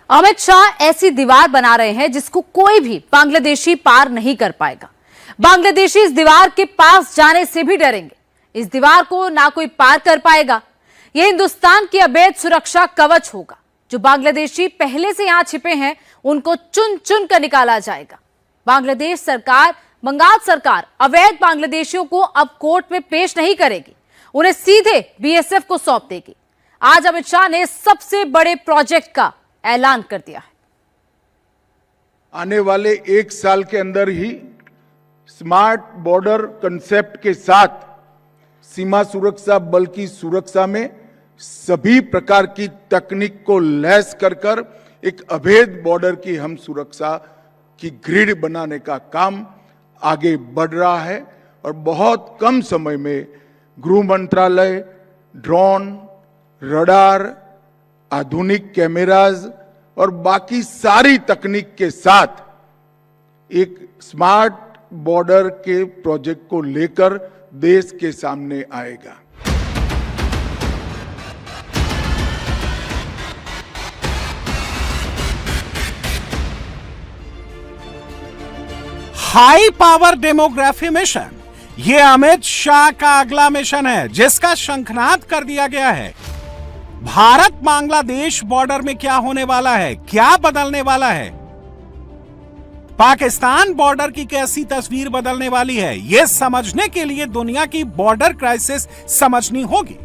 अमित शाह ऐसी दीवार बना रहे हैं जिसको कोई भी बांग्लादेशी पार नहीं कर पाएगा। बांग्लादेशी इस दीवार के पास जाने से भी डरेंगे। इस दीवार को ना कोई पार कर पाएगा। यह हिंदुस्तान की अवैध सुरक्षा कवच होगा। जो बांग्लादेशी पहले से यहां छिपे हैं उनको चुन चुन कर निकाला जाएगा। बांग्लादेश सरकार, बंगाल सरकार अवैध बांग्लादेशियों को अब कोर्ट में पेश नहीं करेगी, उन्हें सीधे बीएसएफ को सौंप देगी। आज अमित शाह ने सबसे बड़े प्रोजेक्ट का ऐलान कर दिया है। आने वाले 1 साल के अंदर ही स्मार्ट बॉर्डर कंसेप्ट के साथ सीमा सुरक्षा बल की सुरक्षा में सभी प्रकार की तकनीक को लैस कर एक अभेद बॉर्डर की हम सुरक्षा की ग्रिड बनाने का काम आगे बढ़ रहा है और बहुत कम समय में गृह मंत्रालय ड्रोन, रडार, आधुनिक कैमराज और बाकी सारी तकनीक के साथ एक स्मार्ट बॉर्डर के प्रोजेक्ट को लेकर देश के सामने आएगा। हाई पावर डेमोग्राफी मिशन, ये अमित शाह का अगला मिशन है जिसका शंखनाद कर दिया गया है। भारत बांग्लादेश बॉर्डर में क्या होने वाला है, क्या बदलने वाला है, पाकिस्तान बॉर्डर की कैसी तस्वीर बदलने वाली है, यह समझने के लिए दुनिया की बॉर्डर क्राइसिस समझनी होगी।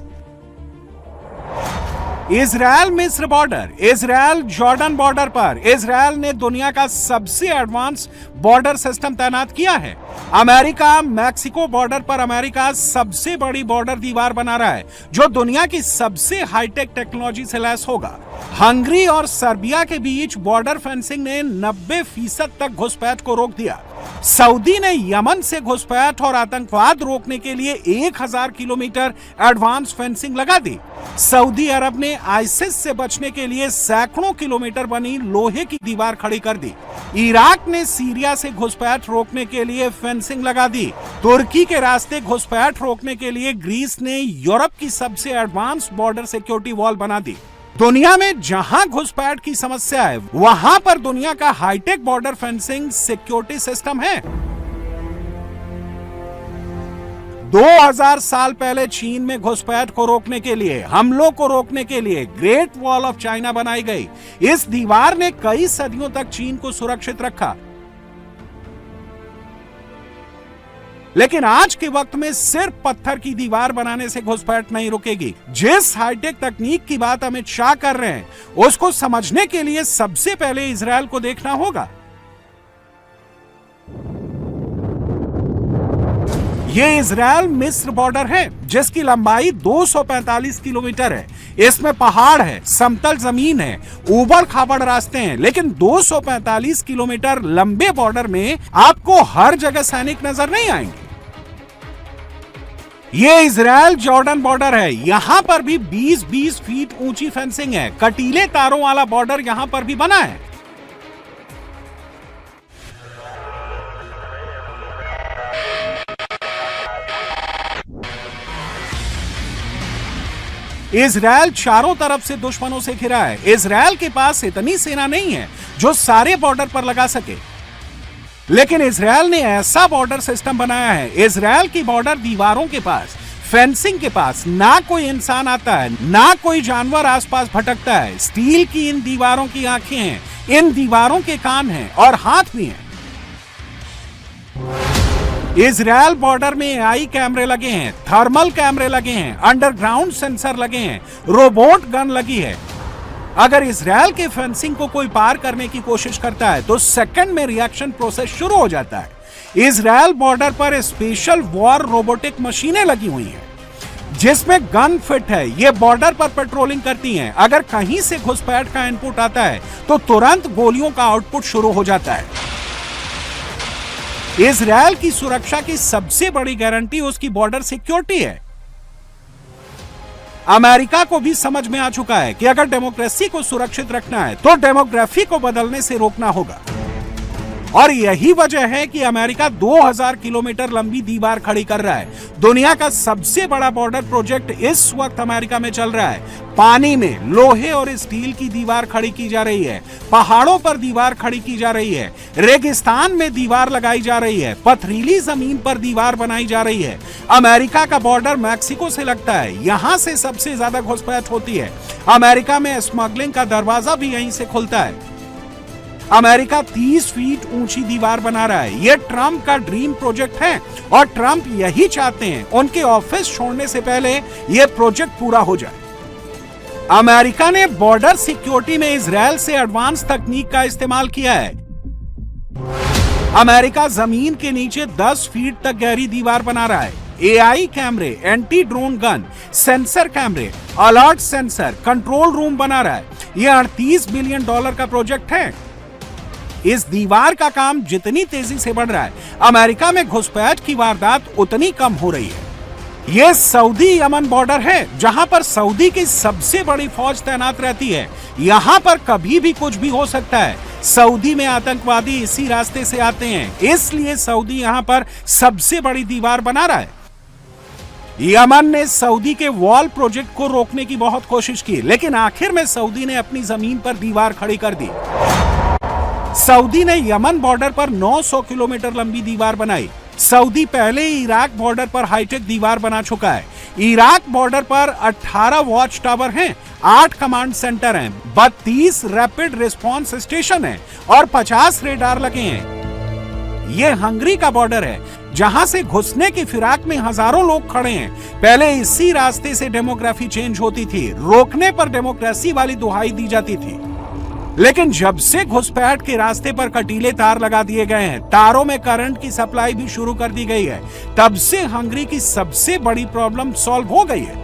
इजरायल मिस्र बॉर्डर, इजरायल जॉर्डन बॉर्डर पर इजरायल ने दुनिया का सबसे एडवांस बॉर्डर सिस्टम तैनात किया है। अमेरिका मैक्सिको बॉर्डर पर अमेरिका सबसे बड़ी बॉर्डर दीवार बना रहा है जो दुनिया की सबसे हाईटेक टेक्नोलॉजी से लैस होगा। हंगरी और सर्बिया के बीच बॉर्डर फेंसिंग ने 90% तक घुसपैठ को रोक दिया। सऊदी ने यमन से घुसपैठ और आतंकवाद रोकने के लिए 1000 किलोमीटर एडवांस फेंसिंग लगा दी। सऊदी अरब ने आईसिस से बचने के लिए सैकड़ों किलोमीटर बनी लोहे की दीवार खड़ी कर दी। इराक ने सीरिया से घुसपैठ रोकने के लिए फेंसिंग लगा दी। तुर्की के रास्ते घुसपैठ रोकने के लिए ग्रीस ने यूरोप की सबसे एडवांस बॉर्डर सिक्योरिटी वॉल बना दी। दुनिया में जहां घुसपैठ की समस्या है वहां पर दुनिया का high tech border fencing security system है। 2000 साल पहले चीन में घुसपैठ को रोकने के लिए, हमलों को रोकने के लिए ग्रेट वॉल ऑफ चाइना बनाई गई। इस दीवार ने कई सदियों तक चीन को सुरक्षित रखा। लेकिन आज के वक्त में सिर्फ पत्थर की दीवार बनाने से घुसपैठ नहीं रुकेगी। जिस हाईटेक तकनीक की बात अमित शाह कर रहे हैं उसको समझने के लिए सबसे पहले इजरायल को देखना होगा। ये इजरायल मिस्र बॉर्डर है जिसकी लंबाई 245 किलोमीटर है। इसमें पहाड़ है, समतल जमीन है, ऊबड़ खाबड़ रास्ते हैं, लेकिन 245 किलोमीटर लंबे बॉर्डर में आपको हर जगह सैनिक नजर नहीं आएंगे। ये इजरायल जॉर्डन बॉर्डर है। यहां पर भी 20-20 फीट ऊंची फेंसिंग है। कटीले तारों वाला बॉर्डर यहां पर भी बना है। इजरायल चारों तरफ से दुश्मनों से घिरा है। इजरायल के पास इतनी सेना नहीं है जो सारे बॉर्डर पर लगा सके, लेकिन इजरायल ने ऐसा बॉर्डर सिस्टम बनाया है। इजरायल की बॉर्डर दीवारों के पास, फेंसिंग के पास ना कोई इंसान आता है, ना कोई जानवर आसपास भटकता है। स्टील की इन दीवारों की आंखें हैं, इन दीवारों के कान हैं और हाथ भी हैं। इजरायल बॉर्डर में एआई कैमरे लगे हैं, थर्मल कैमरे लगे हैं, अंडरग्राउंड सेंसर लगे हैं, रोबोट गन लगी है। अगर इजरायल के फेंसिंग को कोई पार करने की कोशिश करता है तो सेकंड में रिएक्शन प्रोसेस शुरू हो जाता है। इजरायल बॉर्डर पर स्पेशल वॉर रोबोटिक मशीनें लगी हुई हैं जिसमें गन फिट है। ये बॉर्डर पर पेट्रोलिंग करती हैं। अगर कहीं से घुसपैठ का इनपुट आता है तो तुरंत गोलियों का आउटपुट शुरू हो जाता है। इजरायल की सुरक्षा की सबसे बड़ी गारंटी उसकी बॉर्डर सिक्योरिटी है। अमेरिका को भी समझ में आ चुका है कि अगर डेमोक्रेसी को सुरक्षित रखना है तो डेमोग्राफी को बदलने से रोकना होगा। और यही वजह है कि अमेरिका 2000 किलोमीटर लंबी दीवार खड़ी कर रहा है। दुनिया का सबसे बड़ा बॉर्डर प्रोजेक्ट इस वक्त अमेरिका में चल रहा है। पानी में लोहे और स्टील की दीवार खड़ी की जा रही है, पहाड़ों पर दीवार खड़ी की जा रही है, रेगिस्तान में दीवार लगाई जा रही है, पथरीली जमीन पर दीवार बनाई जा रही है। अमेरिका का बॉर्डर मैक्सिको से लगता है, यहां से सबसे ज्यादा घुसपैठ होती है। अमेरिका में स्मगलिंग का दरवाजा भी यहीं से खुलता है। अमेरिका 30 फीट ऊंची दीवार बना रहा है। यह ट्रंप का ड्रीम प्रोजेक्ट है और ट्रंप यही चाहते हैं उनके ऑफिस छोड़ने से पहले यह प्रोजेक्ट पूरा हो जाए। अमेरिका ने बॉर्डर सिक्योरिटी में इजराइल से एडवांस तकनीक का इस्तेमाल किया है। अमेरिका जमीन के नीचे 10 फीट तक गहरी दीवार बना रहा है। एआई कैमरे, एंटी ड्रोन गन, सेंसर कैमरे, अलर्ट सेंसर, कंट्रोल रूम बना रहा है। यह $38 बिलियन का प्रोजेक्ट है। इस दीवार का काम जितनी तेजी से बढ़ रहा है, अमेरिका में घुसपैठ की वारदात उतनी कम हो रही है। यह सऊदी यमन बॉर्डर है, जहां पर सऊदी की सबसे बड़ी फौज तैनात रहती है। यहां पर कभी भी कुछ भी हो सकता है। सऊदी में आतंकवादी इसी रास्ते से आते हैं, इसलिए सऊदी यहां पर सबसे बड़ी दीवार बना रहा है। यमन ने सऊदी के वॉल प्रोजेक्ट को रोकने की बहुत कोशिश की, लेकिन आखिर में सऊदी ने अपनी जमीन पर दीवार खड़ी कर दी। सऊदी ने यमन बॉर्डर पर 900 किलोमीटर लंबी दीवार बनाई। सऊदी पहले ही इराक बॉर्डर पर हाईटेक दीवार बना चुका है। इराक बॉर्डर पर 18 वॉच टावर हैं, 8 कमांड सेंटर हैं, 32 रैपिड रिस्पांस स्टेशन हैं और 50 रेडार लगे हैं। यह हंगरी का बॉर्डर है, जहां से घुसने की फिराक में हजारों लोग खड़े हैं। पहले इसी रास्ते से डेमोग्राफी चेंज होती थी, रोकने पर डेमोक्रेसी वाली दुहाई दी जाती थी। लेकिन जब से घुसपैठ के रास्ते पर कटीले तार लगा दिए गए हैं, तारों में करंट की सप्लाई भी शुरू कर दी गई है, तब से हंगरी की सबसे बड़ी प्रॉब्लम सॉल्व हो गई है।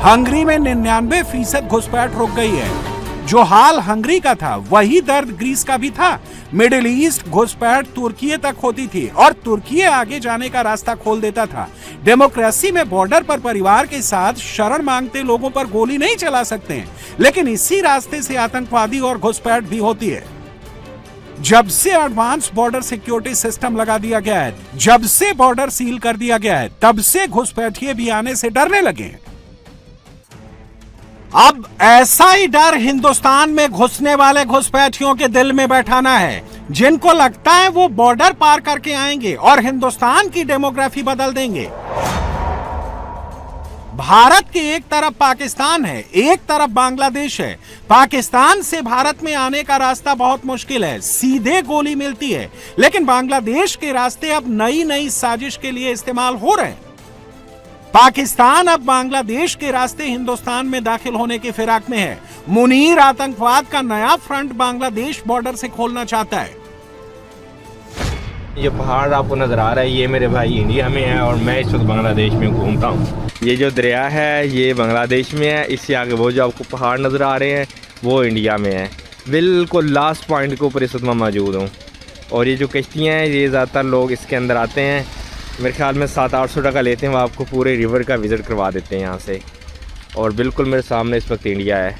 हंगरी में 99% घुसपैठ रुक गई है। जो हाल हंगरी का था, वही दर्द ग्रीस का भी था। मिडिल ईस्ट घुसपैठ तुर्की तक होती थी और तुर्की आगे जाने का रास्ता खोल देता था। डेमोक्रेसी में बॉर्डर पर परिवार के साथ शरण मांगते लोगों पर गोली नहीं चला सकते हैं, लेकिन इसी रास्ते से आतंकवादी और घुसपैठ भी होती है। जब से एडवांस बॉर्डर सिक्योरिटी सिस्टम लगा दिया गया है, जब से बॉर्डर सील कर दिया गया है, तब से घुसपैठिए भी आने से डरने लगे हैं। अब ऐसा ही डर हिंदुस्तान में घुसने वाले घुसपैठियों के दिल में बैठाना है, जिनको लगता है वो बॉर्डर पार करके आएंगे और हिंदुस्तान की डेमोग्राफी बदल देंगे। भारत के एक तरफ पाकिस्तान है, एक तरफ बांग्लादेश है। पाकिस्तान से भारत में आने का रास्ता बहुत मुश्किल है, सीधे गोली मिलती है। लेकिन बांग्लादेश के रास्ते अब नई नई साजिश के लिए इस्तेमाल हो रहे हैं। पाकिस्तान अब बांग्लादेश के रास्ते हिंदुस्तान में दाखिल होने के फिराक में है। मुनीर आतंकवाद का नया फ्रंट बांग्लादेश बॉर्डर से खोलना चाहता है। ये पहाड़ आपको नजर आ रहा है, ये मेरे भाई इंडिया में है और मैं इस वक्त बांग्लादेश में घूमता हूँ। ये जो दरिया है ये बांग्लादेश में है, इससे आगे वो जो आपको पहाड़ नजर आ रहे हैं वो इंडिया में है। बिल्कुल लास्ट पॉइंट के ऊपर इस वक्त मैं मौजूद हूँ। और ये जो कश्तियाँ हैं, ये ज़्यादातर लोग इसके अंदर आते हैं, मेरे ख्याल में 700-800 टका लेते हैं, वो आपको पूरे रिवर का विज़िट करवा देते हैं यहाँ से। और बिल्कुल मेरे सामने इस वक्त इंडिया है।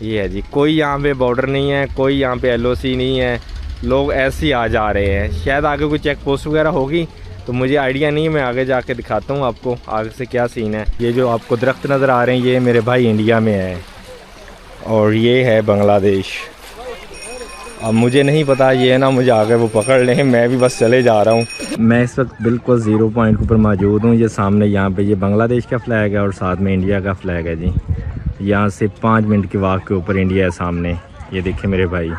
ये है जी, कोई यहाँ पे बॉर्डर नहीं है, कोई यहाँ पे LOC नहीं है, लोग ऐसे ही आ जा रहे हैं। शायद आगे कोई चेक पोस्ट वगैरह होगी तो मुझे आइडिया नहीं है, मैं आगे जाके दिखाता हूँ आपको आगे से क्या सीन है। ये जो आपको दरख्त नज़र आ रहे हैं ये मेरे भाई इंडिया में है और ये है बांग्लादेश। अब मुझे नहीं पता, ये है ना मुझे आगे वो पकड़ लें, मैं भी बस चले जा रहा हूँ। मैं इस वक्त बिल्कुल ज़ीरो पॉइंट के ऊपर मौजूद हूँ। ये सामने यहाँ पे ये बांग्लादेश का फ्लैग है और साथ में इंडिया का फ्लैग है जी। यहाँ से 5 मिनट के वॉक के ऊपर इंडिया है सामने। ये देखें मेरे भाई,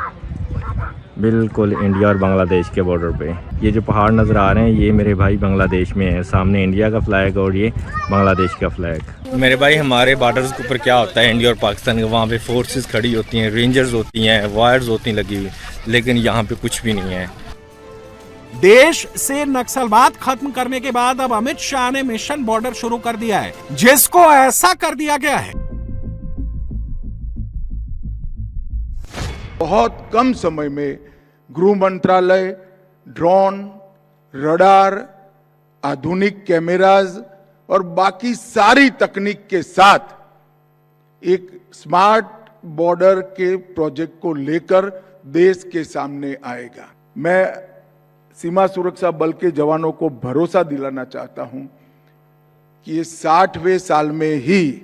बिल्कुल इंडिया और बांग्लादेश के बॉर्डर पे ये जो पहाड़ नज़र आ रहे हैं ये मेरे भाई बांग्लादेश में है। सामने इंडिया का फ्लैग और ये बांग्लादेश का फ्लैग। मेरे भाई हमारे बॉर्डर्स के ऊपर क्या होता है, इंडिया और पाकिस्तान के, वहाँ पे फोर्सेस खड़ी होती हैं, रेंजर्स होती हैं, वायर्स होती हैं लगी हुई, लेकिन यहाँ पे कुछ भी नहीं है। देश से नक्सलवाद खत्म करने के बाद अब अमित शाह ने मिशन बॉर्डर शुरू कर दिया है, जिसको ऐसा कर दिया गया है बहुत कम समय में गृह मंत्रालय ड्रोन, रडार, आधुनिक कैमराज और बाकी सारी तकनीक के साथ एक स्मार्ट बॉर्डर के प्रोजेक्ट को लेकर देश के सामने आएगा। मैं सीमा सुरक्षा बल के जवानों को भरोसा दिलाना चाहता हूं कि ये 60वें साल में ही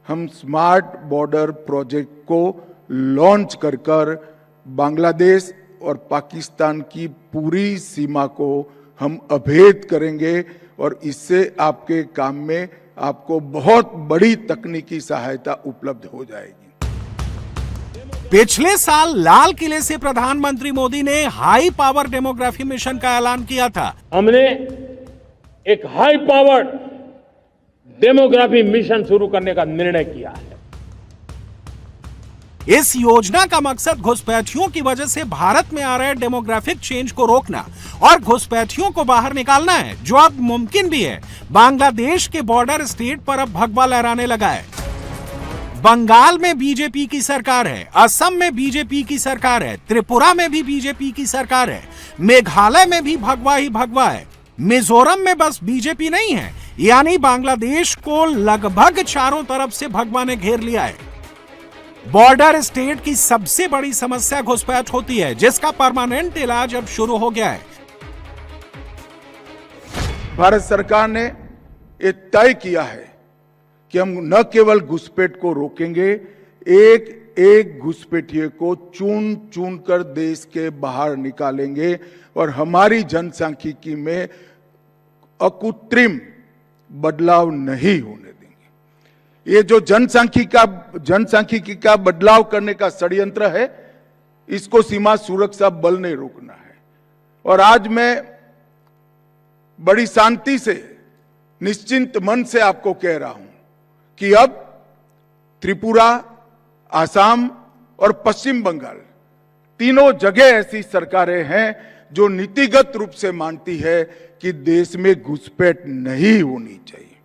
हम स्मार्ट बॉर्डर प्रोजेक्ट को लॉन्च कर बांग्लादेश और पाकिस्तान की पूरी सीमा को हम अभेद करेंगे और इससे आपके काम में आपको बहुत बड़ी तकनीकी सहायता उपलब्ध हो जाएगी। पिछले साल लाल किले से प्रधानमंत्री मोदी ने हाई पावर डेमोग्राफी मिशन का ऐलान किया था। हमने एक हाई पावर डेमोग्राफी मिशन शुरू करने का निर्णय किया है। इस योजना का मकसद घुसपैठियों की वजह से भारत में आ रहे डेमोग्राफिक चेंज को रोकना और घुसपैठियों को बाहर निकालना है, जो अब मुमकिन भी है। बांग्लादेश के बॉर्डर स्टेट पर अब भगवा लहराने लगा है। बंगाल में बीजेपी की सरकार है, असम में बीजेपी की सरकार है, त्रिपुरा में भी बीजेपी की सरकार है, मेघालय में भी भगवा ही भगवा है, मिजोरम में बस बीजेपी नहीं है, यानी बांग्लादेश को लगभग चारों तरफ से भगवा ने घेर लिया है। बॉर्डर स्टेट की सबसे बड़ी समस्या घुसपैठ होती है, जिसका परमानेंट इलाज अब शुरू हो गया है। भारत सरकार ने ये तय किया है कि हम न केवल घुसपैठ को रोकेंगे, एक एक घुसपैठिए को चुन चुन कर देश के बाहर निकालेंगे और हमारी जनसांख्यिकी में अकृत्रिम बदलाव नहीं होने देंगे। ये जो जनसांख्यिकी का बदलाव करने का षड्यंत्र है, इसको सीमा सुरक्षा बल ने रोकना है। और आज मैं बड़ी शांति से, निश्चिंत मन से आपको कह रहा हूं कि अब त्रिपुरा, आसाम और पश्चिम बंगाल तीनों जगह ऐसी सरकारें हैं जो नीतिगत रूप से मानती है कि देश में घुसपैठ नहीं होनी चाहिए।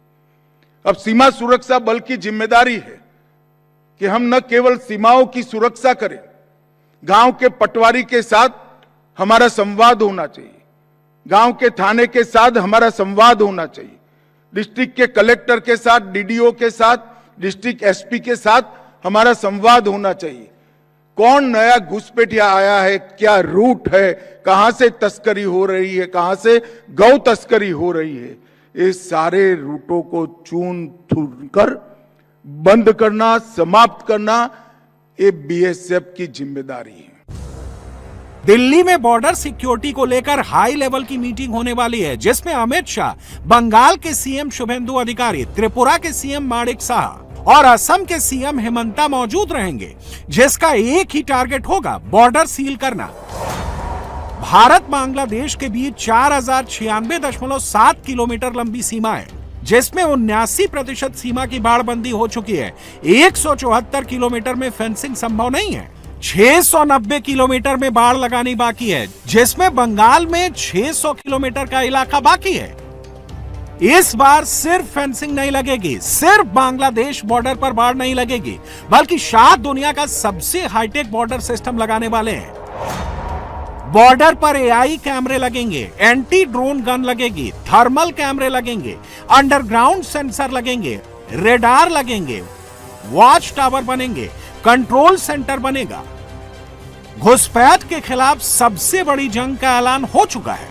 अब सीमा सुरक्षा बल की जिम्मेदारी है कि हम न केवल सीमाओं की सुरक्षा करें, गांव के पटवारी के साथ हमारा संवाद होना चाहिए, गांव के थाने के साथ हमारा संवाद होना चाहिए, डिस्ट्रिक्ट के कलेक्टर के साथ, डीडीओ के साथ, डिस्ट्रिक्ट एसपी के साथ हमारा संवाद होना चाहिए। कौन नया घुसपैठिया आया है, क्या रूट है, कहां से तस्करी हो रही है, कहां से गौ तस्करी हो रही है, ये सारे रूटों को चून चून कर बंद करना, समाप्त करना, ये बीएसएफ की जिम्मेदारी है। दिल्ली में बॉर्डर सिक्योरिटी को लेकर हाई लेवल की मीटिंग होने वाली है, जिसमें अमित शाह, बंगाल के सीएम शुभेंदु अधिकारी, त्रिपुरा के सीएम माणिक साहा और असम के सीएम हेमंता मौजूद रहेंगे, जिसका एक ही टारगेट होगा, बॉर्डर सील करना। भारत बांग्लादेश के बीच 4096.7 किलोमीटर लंबी सीमा है, जिसमें 79% सीमा की बाड़बंदी हो चुकी है। 174 किलोमीटर में फेंसिंग संभव नहीं है। 690 किलोमीटर में बाड़ लगानी बाकी है, जिसमें बंगाल में 600 किलोमीटर का इलाका बाकी है। इस बार सिर्फ फेंसिंग नहीं लगेगी, सिर्फ बांग्लादेश बॉर्डर पर बाड़ नहीं लगेगी, बल्कि शायद दुनिया का सबसे हाईटेक बॉर्डर सिस्टम लगाने वाले हैं। बॉर्डर पर एआई कैमरे लगेंगे, एंटी ड्रोन गन लगेगी, थर्मल कैमरे लगेंगे, अंडरग्राउंड सेंसर लगेंगे, रेडार लगेंगे, वॉच टावर बनेंगे, कंट्रोल सेंटर बनेगा। घुसपैठ के खिलाफ सबसे बड़ी जंग का ऐलान हो चुका है।